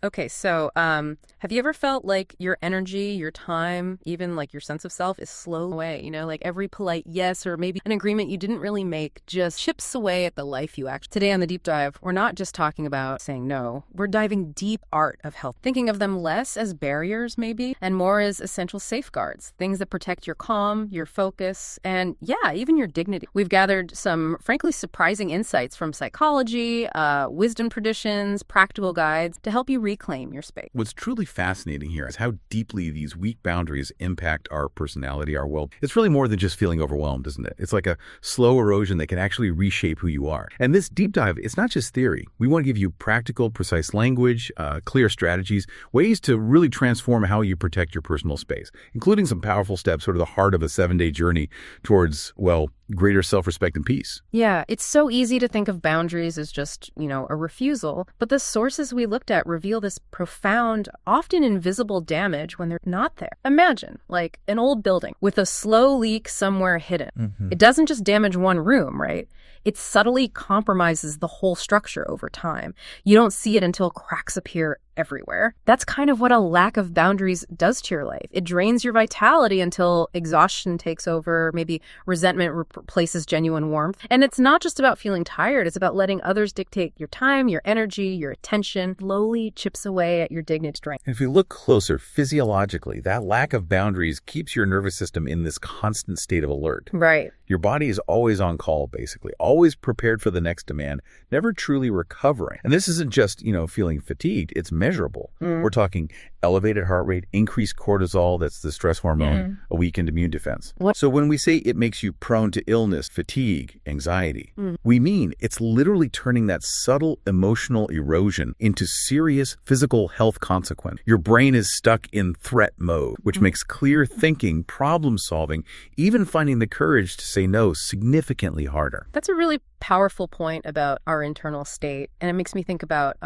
Okay, so have you ever felt like your energy, your time, even like your sense of self is slowing away? Like every polite yes or maybe an agreement you didn't really make just chips away at the life you actually. Today on the deep dive, we're not just talking about saying no. We're diving deep art of health, thinking of them less as barriers maybe and more as essential safeguards, things that protect your calm, your focus, and yeah, even your dignity. We've gathered some frankly surprising insights from psychology, wisdom traditions, practical guides to help you reclaim your space. What's truly fascinating here is how deeply these weak boundaries impact our personality, our will. It's really more than just feeling overwhelmed, isn't it? It's like a slow erosion that can actually reshape who you are. And this deep dive, it's not just theory. We want to give you practical, precise language, clear strategies, ways to really transform how you protect your personal space, including some powerful steps, sort of the heart of a 7-day journey towards, well, greater self-respect and peace. Yeah, it's so easy to think of boundaries as just, a refusal, but the sources we looked at reveal this profound, often invisible damage when they're not there. Imagine, like, an old building with a slow leak somewhere hidden. It doesn't just damage one room, right? It subtly compromises the whole structure over time. You don't see it until cracks appear everywhere. That's kind of what a lack of boundaries does to your life. It drains your vitality until exhaustion takes over, maybe resentment replaces genuine warmth. And it's not just about feeling tired, it's about letting others dictate your time, your energy, your attention, slowly chips away at your dignity strength. If you look closer, physiologically, that lack of boundaries keeps your nervous system in this constant state of alert. Right. Your body is always on call, basically, always prepared for the next demand, never truly recovering. And this isn't just, feeling fatigued, it's measurable. We're talking elevated heart rate, increased cortisol, that's the stress hormone, a weakened immune defense. So when we say it makes you prone to illness, fatigue, anxiety, we mean it's literally turning that subtle emotional erosion into serious physical health consequence. Your brain is stuck in threat mode, which makes clear thinking, problem solving, even finding the courage to say no significantly harder. That's a really powerful point about our internal state. And it makes me think about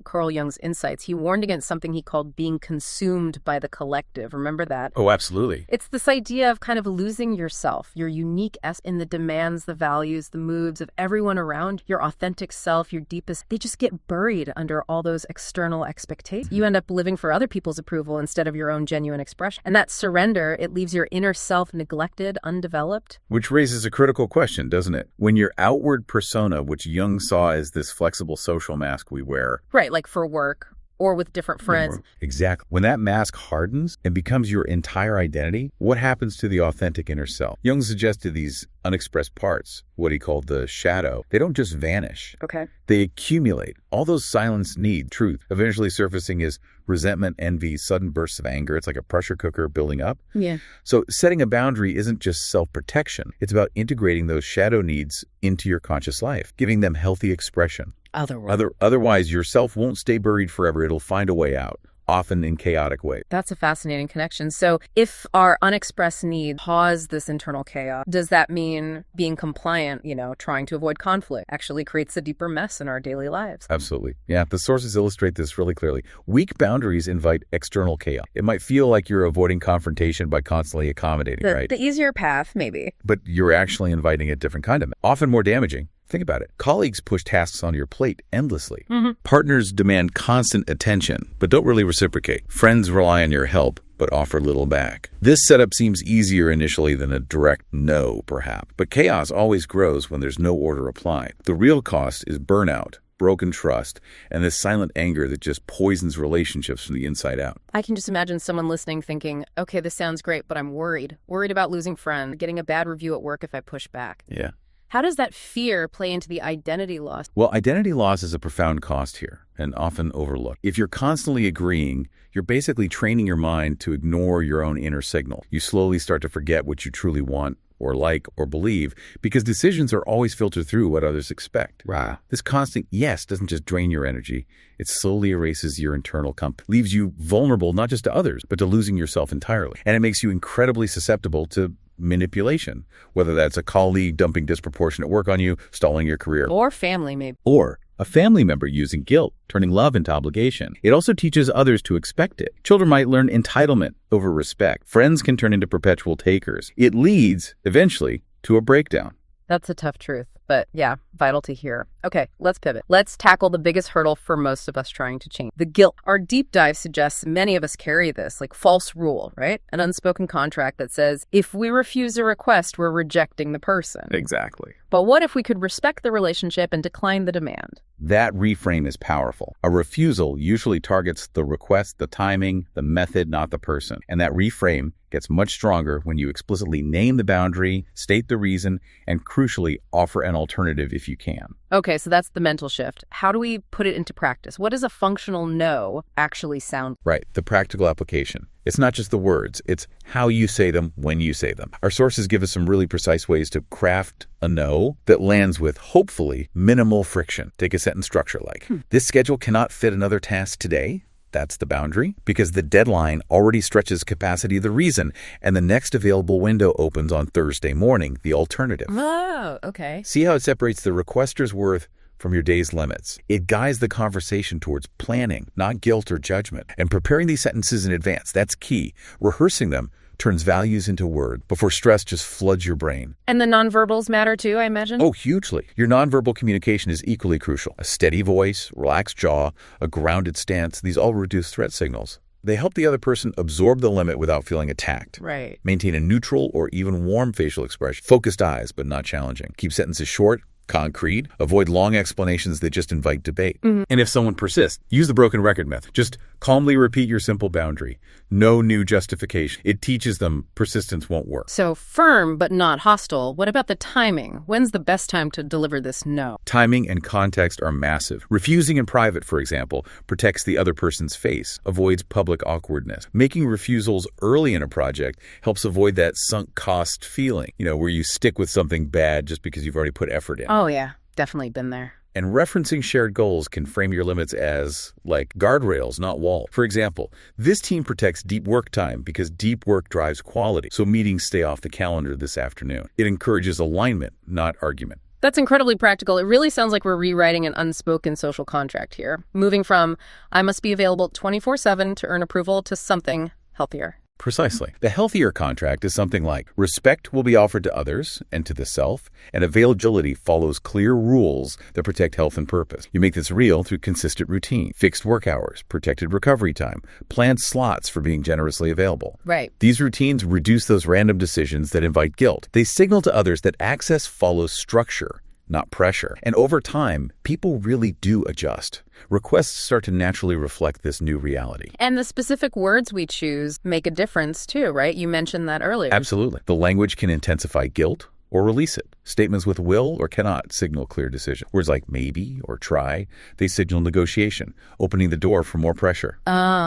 Carl Jung's insights. He warned against something he called being consumed by the collective. Remember that? Oh, absolutely. It's this idea of kind of losing yourself, your unique essence in the demands, the values, the moods of everyone around, your authentic self, your deepest. They just get buried under all those external expectations. You end up living for other people's approval instead of your own genuine expression. And that surrender, it leaves your inner self neglected, undeveloped. Which raises a critical question, doesn't it? When your outward persona, which Jung saw as this flexible social mask we wear. Right, like for work or with different friends. Exactly. When that mask hardens and becomes your entire identity, what happens to the authentic inner self? Jung suggested these unexpressed parts, what he called the shadow, they don't just vanish. Okay. They accumulate. All those silence need truth, eventually surfacing as resentment, envy, sudden bursts of anger. It's like a pressure cooker building up. Yeah. So setting a boundary isn't just self-protection. It's about integrating those shadow needs into your conscious life, giving them healthy expression. Otherwise, your self won't stay buried forever. It'll find a way out, often in chaotic ways. That's a fascinating connection. So if our unexpressed needs cause this internal chaos, does that mean being compliant, trying to avoid conflict, actually creates a deeper mess in our daily lives? Absolutely. Yeah, the sources illustrate this really clearly. Weak boundaries invite external chaos. It might feel like you're avoiding confrontation by constantly accommodating, right? The easier path, maybe. But you're actually inviting a different kind of, often more damaging. Think about it. Colleagues push tasks on your plate endlessly. Partners demand constant attention, but don't really reciprocate. Friends rely on your help, but offer little back. This setup seems easier initially than a direct no, perhaps. But chaos always grows when there's no order applied. The real cost is burnout, broken trust, and this silent anger that just poisons relationships from the inside out. I can just imagine someone listening thinking, okay, this sounds great, but I'm worried about losing friends, getting a bad review at work if I push back. Yeah. How does that fear play into the identity loss? Well, identity loss is a profound cost here and often overlooked. If you're constantly agreeing, you're basically training your mind to ignore your own inner signal. You slowly start to forget what you truly want or like or believe because decisions are always filtered through what others expect. Wow. This constant yes doesn't just drain your energy. It slowly erases your internal compass, leaves you vulnerable not just to others, but to losing yourself entirely. And it makes you incredibly susceptible to manipulation, whether that's a colleague dumping disproportionate work on you, stalling your career. Or family, maybe. Or a family member using guilt, turning love into obligation. It also teaches others to expect it. Children might learn entitlement over respect. Friends can turn into perpetual takers. It leads, eventually, to a breakdown. That's a tough truth, but yeah, vital to hear. Okay, let's pivot. Let's tackle the biggest hurdle for most of us trying to change, the guilt. Our deep dive suggests many of us carry this, like false rule, right? An unspoken contract that says if we refuse a request, we're rejecting the person. Exactly. But what if we could respect the relationship and decline the demand? That reframe is powerful. A refusal usually targets the request, the timing, the method, not the person. And that reframe gets much stronger when you explicitly name the boundary, state the reason, and crucially, offer an alternative if you can. Okay, so that's the mental shift. How do we put it into practice? What does a functional no actually sound? Right, the practical application. It's not just the words, it's how you say them when you say them. Our sources give us some really precise ways to craft a no that lands with, hopefully, minimal friction. Take a sentence structure like, this schedule cannot fit another task today. That's the boundary, because the deadline already stretches capacity, the reason, and the next available window opens on Thursday morning, the alternative. Oh, okay. See how it separates the requester's worth from your day's limits. It guides the conversation towards planning, not guilt or judgment. And preparing these sentences in advance, that's key. Rehearsing them turns values into word before stress just floods your brain. And the nonverbals matter too, I imagine? Oh, hugely. Your nonverbal communication is equally crucial. A steady voice, relaxed jaw, a grounded stance, these all reduce threat signals. They help the other person absorb the limit without feeling attacked. Right. Maintain a neutral or even warm facial expression. Focused eyes, but not challenging. Keep sentences short, concrete. Avoid long explanations that just invite debate. And if someone persists, use the broken record method. Just calmly repeat your simple boundary. No new justification. It teaches them persistence won't work. So firm but not hostile. What about the timing? When's the best time to deliver this no? Timing and context are massive. Refusing in private, for example, protects the other person's face, avoids public awkwardness. Making refusals early in a project helps avoid that sunk cost feeling, where you stick with something bad just because you've already put effort in. Oh, yeah. Definitely been there. And referencing shared goals can frame your limits as, like, guardrails, not walls. For example, this team protects deep work time because deep work drives quality, so meetings stay off the calendar this afternoon. It encourages alignment, not argument. That's incredibly practical. It really sounds like we're rewriting an unspoken social contract here, moving from I must be available 24/7 to earn approval to something healthier. Precisely. The healthier contract is something like respect will be offered to others and to the self, and availability follows clear rules that protect health and purpose. You make this real through consistent routine, fixed work hours, protected recovery time, planned slots for being generously available. Right. These routines reduce those random decisions that invite guilt. They signal to others that access follows structure, not pressure. And over time, people really do adjust. Requests start to naturally reflect this new reality. And the specific words we choose make a difference too, right? You mentioned that earlier. Absolutely. The language can intensify guilt or release it. Statements with will or cannot signal clear decision. Words like maybe or try, they signal negotiation, opening the door for more pressure.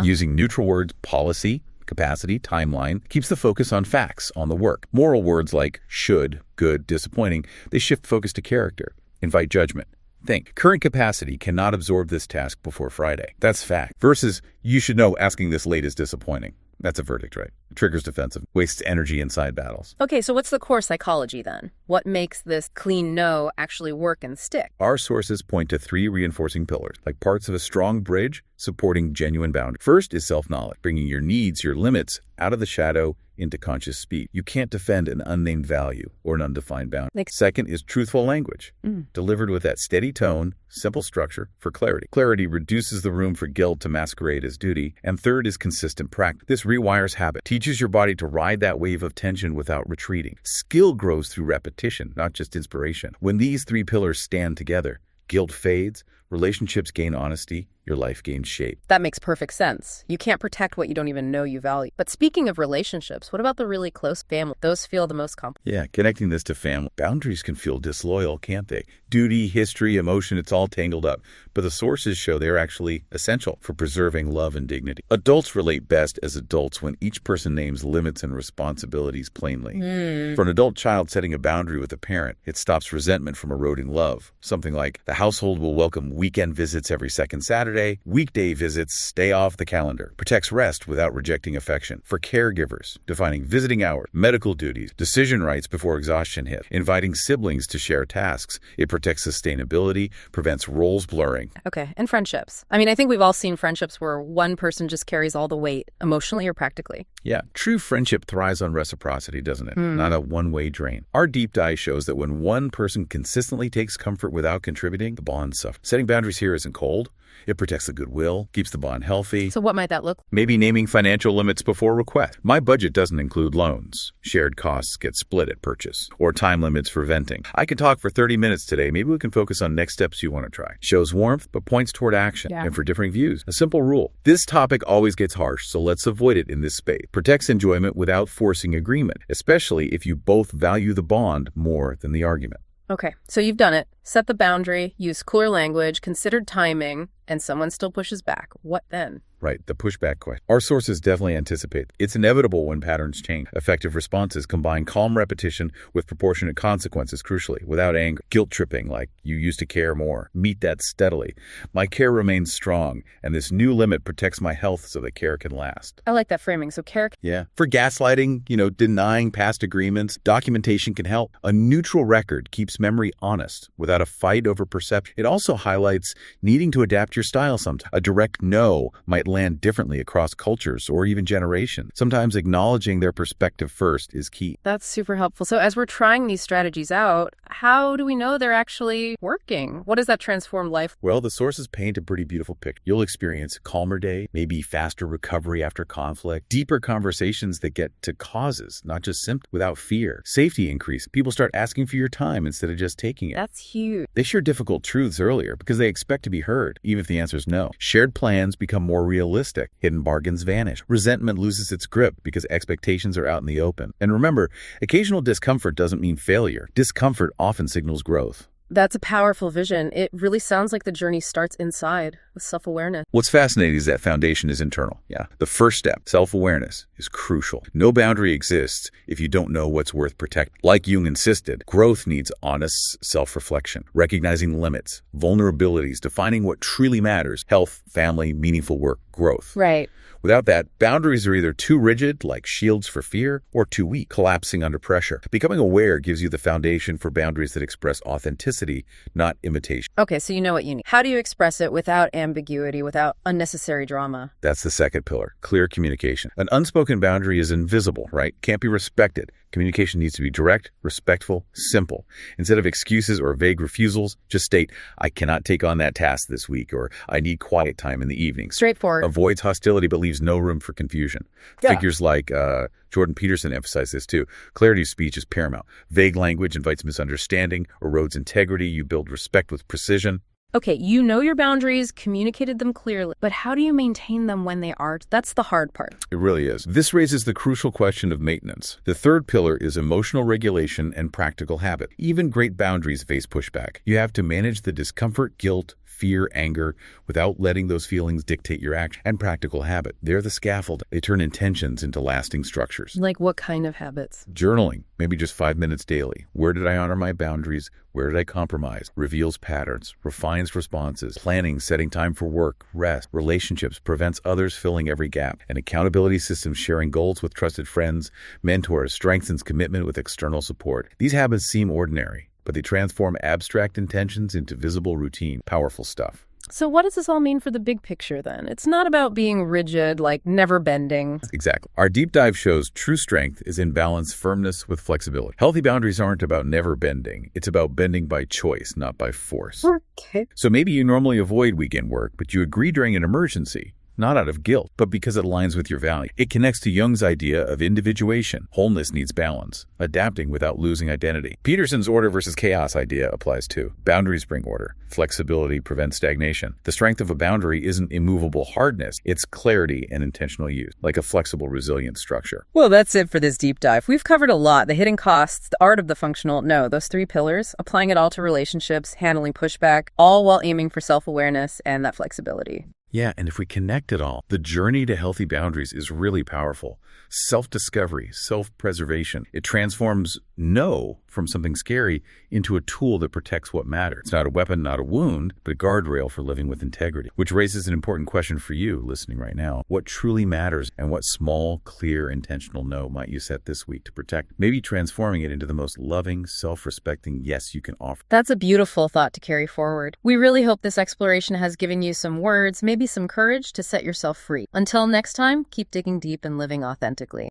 Using neutral words, policy, capacity, timeline, keeps the focus on facts, on the work. Moral words like should, good, disappointing, they shift focus to character, invite judgment. Think, current capacity cannot absorb this task before Friday. That's fact. Versus, you should know asking this late is disappointing. That's a verdict, right? Triggers defensive, wastes energy inside battles. Okay, so what's the core psychology then? What makes this clean no actually work and stick? Our sources point to 3 reinforcing pillars, like parts of a strong bridge supporting genuine boundaries. First is self-knowledge, bringing your needs, your limits out of the shadow into conscious speech. You can't defend an unnamed value or an undefined boundary. Second is truthful language, delivered with that steady tone, simple structure for clarity. Clarity reduces the room for guilt to masquerade as duty. And third is consistent practice. This rewires habit, teaches your body to ride that wave of tension without retreating. Skill grows through repetition, not just inspiration. When these 3 pillars stand together, guilt fades, relationships gain honesty, your life gains shape. That makes perfect sense. You can't protect what you don't even know you value. But speaking of relationships, what about the really close family? Those feel the most complex. Yeah, connecting this to family. Boundaries can feel disloyal, can't they? Duty, history, emotion, it's all tangled up. But the sources show they're actually essential for preserving love and dignity. Adults relate best as adults when each person names limits and responsibilities plainly. For an adult child setting a boundary with a parent, it stops resentment from eroding love. Something like, the household will welcome Weekend visits every second Saturday. Weekday visits stay off the calendar. Protects rest without rejecting affection. For caregivers, defining visiting hours, medical duties, decision rights before exhaustion hit, inviting siblings to share tasks. It protects sustainability, prevents roles blurring. Okay, and friendships. I mean, I think we've all seen friendships where one person just carries all the weight, emotionally or practically. Yeah, true friendship thrives on reciprocity, doesn't it? Not a one-way drain. Our deep dive shows that when one person consistently takes comfort without contributing, the bond suffers. Setting boundaries here isn't cold. It protects the goodwill, keeps the bond healthy. So what might that look like? Maybe naming financial limits before request. My budget doesn't include loans. Shared costs get split at purchase. Or time limits for venting. I can talk for 30 minutes today. Maybe we can focus on next steps you want to try. Shows warmth, but points toward action. Yeah. And for differing views. A simple rule. This topic always gets harsh, so let's avoid it in this space. Protects enjoyment without forcing agreement, especially if you both value the bond more than the argument. Okay, so you've done it. Set the boundary, use cooler language, considered timing, and someone still pushes back. What then? Right, the pushback question. Our sources definitely anticipate. It's inevitable when patterns change. Effective responses combine calm repetition with proportionate consequences, crucially, without anger. Guilt tripping, like you used to care more. Meet that steadily. My care remains strong, and this new limit protects my health so that care can last. I like that framing. So care. Yeah. For gaslighting, denying past agreements, documentation can help. A neutral record keeps memory honest without a fight over perception. It also highlights needing to adapt your style sometimes. A direct no might land differently across cultures or even generations. Sometimes acknowledging their perspective first is key. That's super helpful. So as we're trying these strategies out, how do we know they're actually working? What does that transform life? Well, the sources paint a pretty beautiful picture. You'll experience a calmer day, maybe faster recovery after conflict, deeper conversations that get to causes, not just symptoms, without fear. Safety increase. People start asking for your time instead of just taking it. That's huge. They share difficult truths earlier because they expect to be heard, even if the answer is no. Shared plans become more realistic. Hidden bargains vanish. Resentment loses its grip because expectations are out in the open. And remember, occasional discomfort doesn't mean failure. Discomfort often signals growth. That's a powerful vision. It really sounds like the journey starts inside with self-awareness. What's fascinating is that foundation is internal. Yeah. The first step, self-awareness, is crucial. No boundary exists if you don't know what's worth protecting. Like Jung insisted, growth needs honest self-reflection, recognizing limits, vulnerabilities, defining what truly matters, health, family, meaningful work, growth. Right. Without that, boundaries are either too rigid, like shields for fear, or too weak, collapsing under pressure. Becoming aware gives you the foundation for boundaries that express authenticity, not imitation. Okay, so you know what you need. How do you express it without ambiguity, without unnecessary drama? That's the second pillar, clear communication. An unspoken boundary is invisible, right? Can't be respected. Communication needs to be direct, respectful, simple. Instead of excuses or vague refusals, just state, I cannot take on that task this week, or I need quiet time in the evening. Straightforward. Avoids hostility but leaves no room for confusion. Yeah. Figures like Jordan Peterson emphasized this too. Clarity of speech is paramount. Vague language invites misunderstanding, erodes integrity. You build respect with precision. Okay, you know your boundaries, communicated them clearly, but how do you maintain them when they are? That's the hard part. It really is. This raises the crucial question of maintenance. The third pillar is emotional regulation and practical habit. Even great boundaries face pushback. You have to manage the discomfort, guilt, fear, anger, without letting those feelings dictate your action. And practical habit. They're the scaffold. They turn intentions into lasting structures. Like what kind of habits? Journaling, maybe just 5 minutes daily. Where did I honor my boundaries? Where did I compromise? Reveals patterns, refines responses. Planning, setting time for work, rest, relationships, prevents others filling every gap. An accountability system, sharing goals with trusted friends, mentors, strengthens commitment with external support. These habits seem ordinary, but they transform abstract intentions into visible routine. Powerful stuff. So what does this all mean for the big picture then? It's not about being rigid, like never bending. Exactly. Our deep dive shows true strength is in balance, firmness with flexibility. Healthy boundaries aren't about never bending. It's about bending by choice, not by force. Okay. So maybe you normally avoid weekend work, but you agree during an emergency. Not out of guilt, but because it aligns with your value. It connects to Jung's idea of individuation. Wholeness needs balance, adapting without losing identity. Peterson's order versus chaos idea applies too. Boundaries bring order. Flexibility prevents stagnation. The strength of a boundary isn't immovable hardness. It's clarity and intentional use, like a flexible, resilient structure. Well, that's it for this deep dive. We've covered a lot. The hidden costs, the art of the functional. No, those 3 pillars, applying it all to relationships, handling pushback, all while aiming for self-awareness and that flexibility. Yeah, and if we connect it all, the journey to healthy boundaries is really powerful. Self-discovery, self-preservation. It transforms no from something scary into a tool that protects what matters. It's not a weapon, not a wound, but a guardrail for living with integrity. Which raises an important question for you listening right now. What truly matters, and what small, clear, intentional no might you set this week to protect, maybe transforming it into the most loving, self-respecting yes you can offer? That's a beautiful thought to carry forward. We really hope this exploration has given you some words, maybe some courage to set yourself free. Until next time, keep digging deep and living authentically.